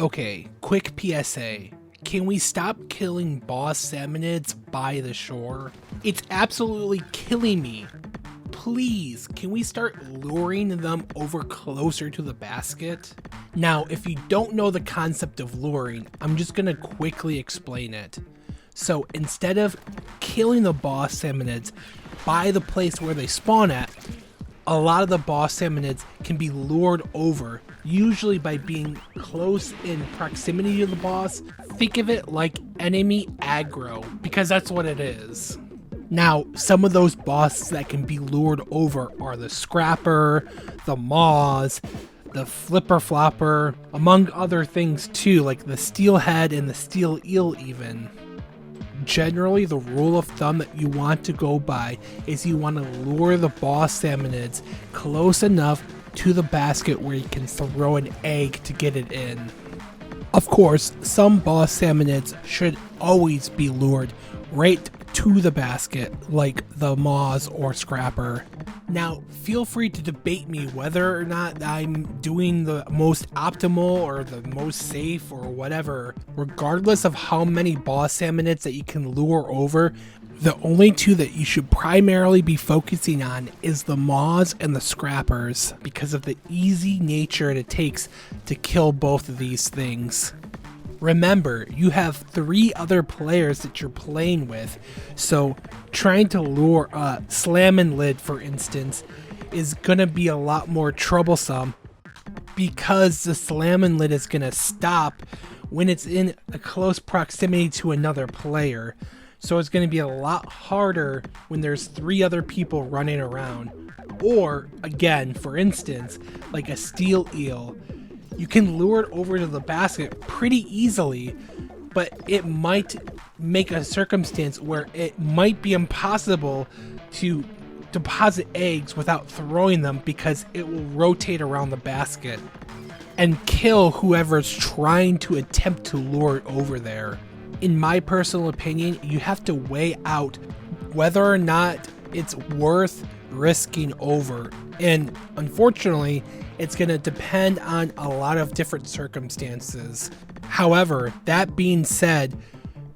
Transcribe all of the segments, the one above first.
Okay, quick PSA. Can we stop killing boss salmonids by the shore? It's absolutely killing me. Please, can we start luring them over closer to the basket? Now, if you don't know the concept of luring, I'm just gonna quickly explain it. So instead of killing the boss salmonids by the place where they spawn at, a lot of the boss salmonids can be lured over, usually by being close in proximity to the boss. Think of it like enemy aggro, because that's what it is. Now, some of those bosses that can be lured over are the Scrapper, the Maws, the Flipper Flopper, among other things too, like the Steelhead and the Steel Eel even. Generally, the rule of thumb that you want to go by is you want to lure the boss salmonids close enough to the basket where you can throw an egg to get it in. Of course, some boss salmonids should always be lured right to the basket, like the Maws or Scrapper. Now, feel free to debate me whether or not I'm doing the most optimal or the most safe or whatever. Regardless of how many boss salmonids that you can lure over, the only two that you should primarily be focusing on is the Maws and the Scrappers, because of the easy nature it takes to kill both of these things. Remember, you have 3 other players that you're playing with, so trying to lure a Salmon lid, for instance, is gonna be a lot more troublesome, because the Salmon lid is gonna stop when it's in a close proximity to another player. So it's gonna be a lot harder when there's 3 other people running around. Or, again, for instance, like a Steel Eel. You can lure it over to the basket pretty easily, but it might make a circumstance where it might be impossible to deposit eggs without throwing them, because it will rotate around the basket and kill whoever's trying to attempt to lure it over there. In my personal opinion, you have to weigh out whether or not it's worth risking over. And unfortunately, it's going to depend on a lot of different circumstances. However, that being said,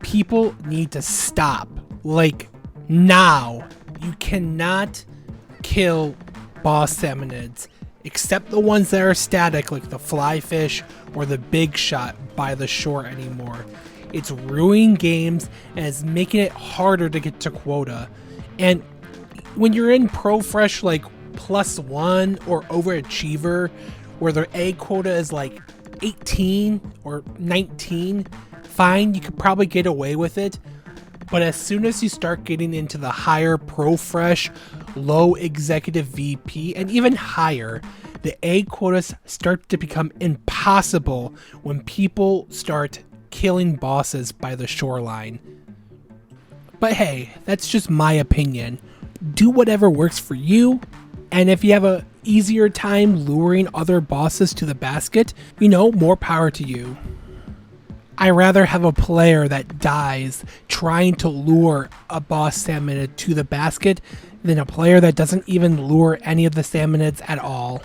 people need to stop. Like, now. You cannot kill boss salmonids, except the ones that are static, like the flyfish or the big shot, by the shore anymore. It's ruining games and it's making it harder to get to quota. And when you're in Pro Fresh like +1 or Overachiever, where their egg quota is like 18 or 19, fine, you could probably get away with it. But as soon as you start getting into the higher Pro Fresh, low Executive VP, and even higher, the egg quotas start to become impossible when people start killing bosses by the shoreline. But hey, that's just my opinion. Do whatever works for you, and if you have a easier time luring other bosses to the basket, more power to you. I rather have a player that dies trying to lure a boss salmonid to the basket than a player that doesn't even lure any of the salmonids at all.